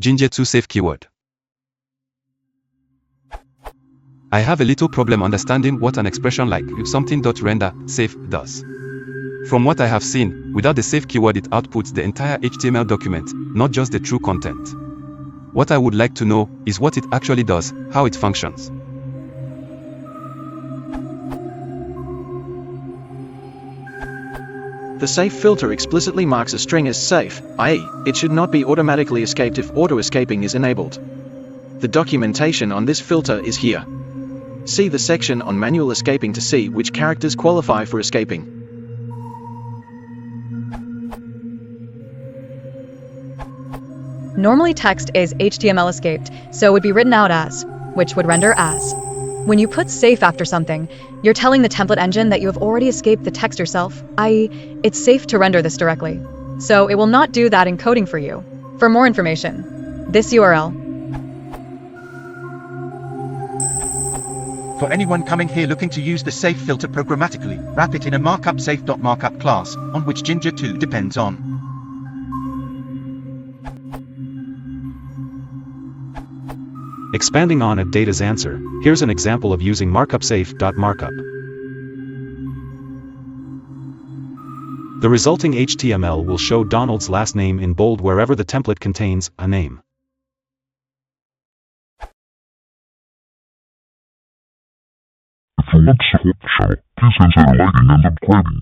Jinja to safe keyword. I have a little problem understanding what an expression like if something.render safe does. From what I have seen, without the safe keyword it outputs the entire HTML document, not just the true content. What I would like to know is what it actually does, how it functions. The safe filter explicitly marks a string as safe, i.e., it should not be automatically escaped if auto-escaping is enabled. The documentation on this filter is here. See the section on manual escaping to see which characters qualify for escaping. Normally text is HTML escaped, so it would be written out as, which would render as. When you put safe after something, you're telling the template engine that you have already escaped the text yourself, i.e., it's safe to render this directly. So it will not do that encoding for you. For more information, this URL. For anyone coming here looking to use the safe filter programmatically, wrap it in a markup safe.markup class, on which Jinja 2 depends on. Expanding on Data's answer, here's an example of using markup safe.markup. The resulting HTML will show Donald's last name in bold wherever the template contains a name. If you want support the channel, please consider liking and subscribing.